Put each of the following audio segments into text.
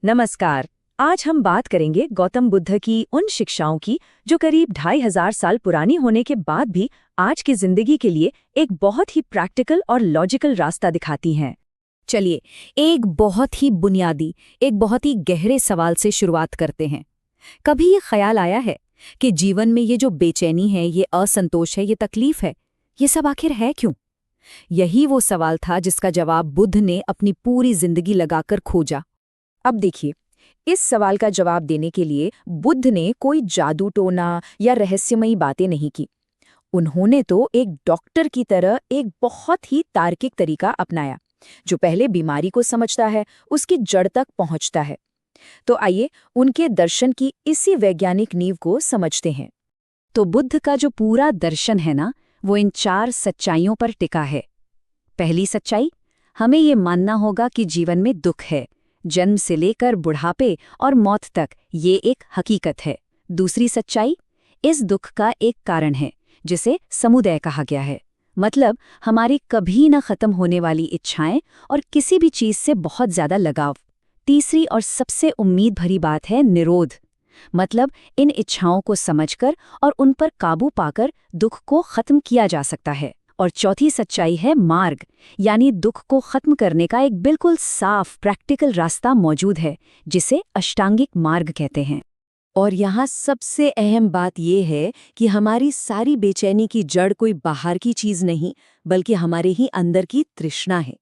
नमस्कार। आज हम बात करेंगे गौतम बुद्ध की उन शिक्षाओं की जो करीब 2500 साल पुरानी होने के बाद भी आज की जिंदगी के लिए एक बहुत ही प्रैक्टिकल और लॉजिकल रास्ता दिखाती हैं। चलिए, एक बहुत ही बुनियादी, एक बहुत ही गहरे सवाल से शुरुआत करते हैं। कभी ये ख्याल आया है कि जीवन में ये जो बेचैनी है, ये असंतोष है, ये तकलीफ है, ये सब आखिर है क्यों? यही वो सवाल था जिसका जवाब बुद्ध ने अपनी पूरी जिंदगी लगाकर खोजा। अब देखिए, इस सवाल का जवाब देने के लिए बुद्ध ने कोई जादू टोना या रहस्यमयी बातें नहीं की। उन्होंने तो एक डॉक्टर की तरह एक बहुत ही तार्किक तरीका अपनाया, जो पहले बीमारी को समझता है, उसकी जड़ तक पहुंचता है। तो आइए उनके दर्शन की इसी वैज्ञानिक नींव को समझते हैं। तो बुद्ध का जो पूरा दर्शन है ना, वो इन 4 सच्चाइयों पर टिका है। पहली सच्चाई, हमें ये मानना होगा कि जीवन में दुख है। जन्म से लेकर बुढ़ापे और मौत तक ये एक हकीकत है। दूसरी सच्चाई, इस दुख का एक कारण है जिसे समुदय कहा गया है, मतलब हमारी कभी न खत्म होने वाली इच्छाएं और किसी भी चीज से बहुत ज्यादा लगाव। तीसरी और सबसे उम्मीद भरी बात है निरोध, मतलब इन इच्छाओं को समझकर और उन पर काबू पाकर दुख को खत्म किया जा सकता है। और चौथी सच्चाई है मार्ग, यानी दुख को खत्म करने का एक बिल्कुल साफ प्रैक्टिकल रास्ता मौजूद है, जिसे अष्टांगिक मार्ग कहते हैं। और यहाँ सबसे अहम बात यह है कि हमारी सारी बेचैनी की जड़ कोई बाहर की चीज नहीं, बल्कि हमारे ही अंदर की तृष्णा है।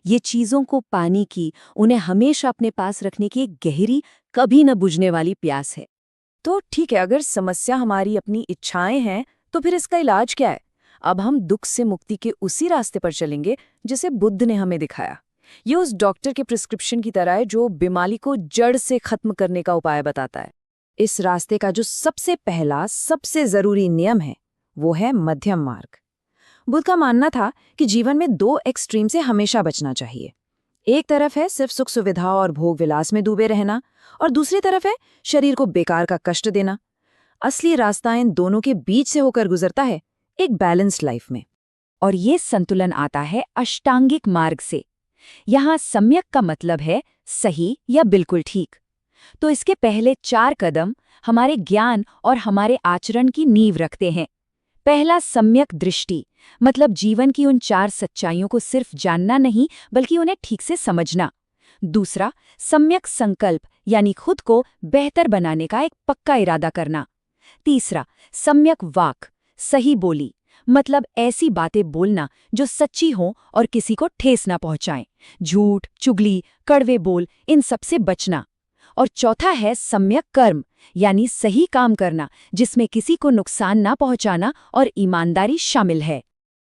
ये चीजों को पाने की, उन्हें हमेशा अपने पास रखने की एक गहरी, कभी न बुझने वाली प्यास है। तो ठीक है, अगर समस्या हमारी अपनी इच्छाएं हैं, तो फिर इसका इलाज क्या है? अब हम दुख से मुक्ति के उसी रास्ते पर चलेंगे जिसे बुद्ध ने हमें दिखाया। ये उस डॉक्टर के प्रिस्क्रिप्शन की तरह है जो बीमारी को जड़ से खत्म करने का उपाय बताता है। इस रास्ते का जो सबसे पहला, सबसे जरूरी नियम है, वो है मध्यम मार्ग। बुद्ध का मानना था कि जीवन में 2 एक्सट्रीम से हमेशा बचना चाहिए। एक तरफ है सिर्फ सुख सुविधा और भोग विलास में डूबे रहना, और दूसरी तरफ है शरीर को बेकार का कष्ट देना। असली रास्ता इन दोनों के बीच से होकर गुजरता है, एक बैलेंस्ड लाइफ में। और ये संतुलन आता है अष्टांगिक मार्ग से। यहाँ सम्यक का मतलब है सही या बिल्कुल ठीक। तो इसके पहले 4 कदम हमारे ज्ञान और हमारे आचरण की नींव रखते हैं। पहला, सम्यक दृष्टि, मतलब जीवन की उन 4 सच्चाइयों को सिर्फ जानना नहीं, बल्कि उन्हें ठीक से समझना। दूसरा, सम्यक संकल्प, यानी खुद को बेहतर बनाने का एक पक्का इरादा करना। तीसरा, सम्यक वाक, सही बोली, मतलब ऐसी बातें बोलना जो सच्ची हों और किसी को ठेस ना पहुंचाएं। झूठ, चुगली, कड़वे बोल, इन सब से बचना। और चौथा है सम्यक कर्म, यानी सही काम करना जिसमें किसी को नुकसान ना पहुंचाना और ईमानदारी शामिल है।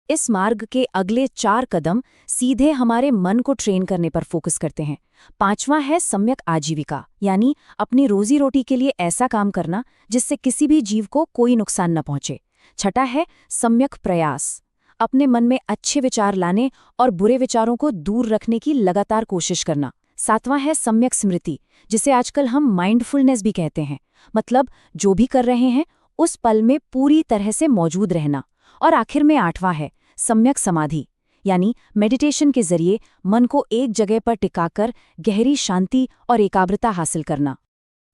इस मार्ग के अगले 4 कदम सीधे हमारे मन को ट्रेन करने पर फोकस करते हैं। 5वां है सम्यक आजीविका, यानी अपनी रोजी रोटी के लिए ऐसा काम करना जिससे किसी भी जीव को कोई नुकसान न पहुंचे। 6वां है सम्यक प्रयास, अपने मन में अच्छे विचार लाने और बुरे विचारों को दूर रखने की लगातार कोशिश करना। 7वां है सम्यक स्मृति, जिसे आजकल हम माइंडफुलनेस भी कहते हैं, मतलब जो भी कर रहे हैं उस पल में पूरी तरह से मौजूद रहना। और आखिर में 8वां है सम्यक समाधि, यानी मेडिटेशन के जरिए मन को एक जगह पर टिकाकर गहरी शांति और एकाग्रता हासिल करना।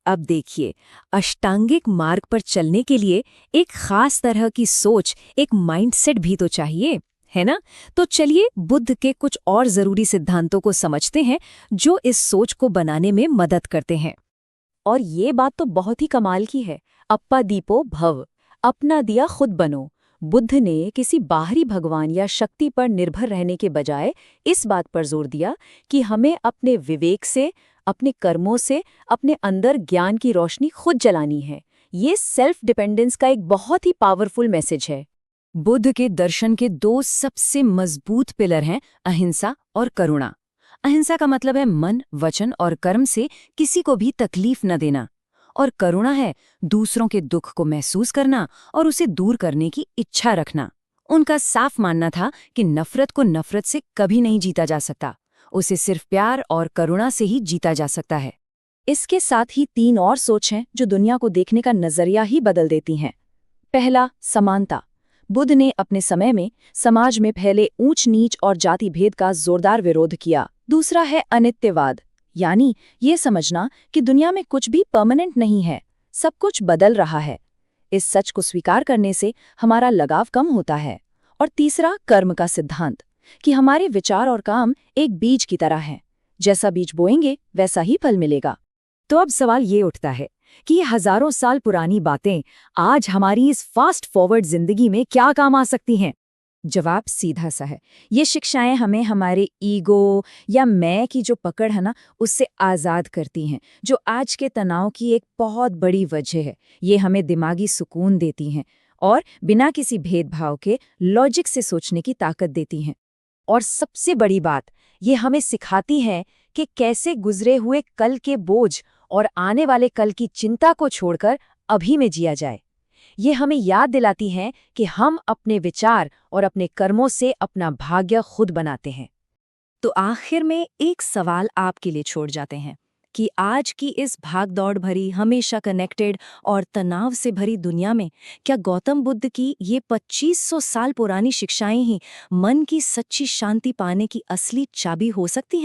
अब देखिए, अष्टांगिक मार्ग पर चलने के लिए एक खास तरह की सोच, एक माइंडसेट भी तो चाहिए, है ना? तो चलिए बुद्ध के कुछ और जरूरी सिद्धांतों को समझते हैं जो इस सोच को बनाने में मदद करते हैं। और ये बात तो बहुत ही कमाल की है। अप्पा दीपो भव, अपना दिया खुद बनो। बुद्ध ने किसी बाहरी भगवान या शक्ति पर निर्भर रहने के बजाय इस बात पर जोर दिया कि हमें अपने विवेक से, अपने कर्मों से, अपने अंदर ज्ञान की रोशनी खुद जलानी है। ये सेल्फ डिपेंडेंस का एक बहुत ही पावरफुल मैसेज है। बुद्ध के दर्शन के 2 सबसे मजबूत पिलर हैं अहिंसा और करुणा। अहिंसा का मतलब है मन, वचन और कर्म से किसी को भी तकलीफ न देना, और करुणा है दूसरों के दुख को महसूस करना और उसे दूर करने की इच्छा रखना। उनका साफ मानना था कि नफरत को नफरत से कभी नहीं जीता जा सकता, उसे सिर्फ प्यार और करुणा से ही जीता जा सकता है। इसके साथ ही 3 और सोच हैं जो दुनिया को देखने का नजरिया ही बदल देती हैं। पहला, समानता। बुद्ध ने अपने समय में समाज में फैले ऊंच नीच और जाति भेद का जोरदार विरोध किया। दूसरा है अनित्यवाद, यानी ये समझना कि दुनिया में कुछ भी परमानेंट नहीं है, सब कुछ बदल रहा है। इस सच को स्वीकार करने से हमारा लगाव कम होता है। और तीसरा, कर्म का सिद्धांत, कि हमारे विचार और काम एक बीज की तरह हैं। जैसा बीज बोएंगे वैसा ही फल मिलेगा। तो अब सवाल ये उठता है कि ये हजारों साल पुरानी बातें आज हमारी इस फास्ट फॉरवर्ड जिंदगी में क्या काम आ सकती हैं? जवाब सीधा सा है। ये शिक्षाएं हमें हमारे ईगो या मैं की जो पकड़ है ना, उससे आज़ाद करती हैं, जो आज के तनाव की एक बहुत बड़ी वजह है। ये हमें दिमागी सुकून देती हैं और बिना किसी भेदभाव के लॉजिक से सोचने की ताकत देती हैं। और सबसे बड़ी बात, ये हमें सिखाती है कि कैसे गुजरे हुए कल के बोझ और आने वाले कल की चिंता को छोड़कर अभी में जिया जाए। ये हमें याद दिलाती हैं कि हम अपने विचार और अपने कर्मों से अपना भाग्य खुद बनाते हैं। तो आखिर में एक सवाल आपके लिए छोड़ जाते हैं कि आज की इस भागदौड़ भरी, हमेशा कनेक्टेड और तनाव से भरी दुनिया में क्या गौतम बुद्ध की ये 2500 साल पुरानी शिक्षाएं ही मन की सच्ची शांति पाने की असली चाबी हो सकती हैं?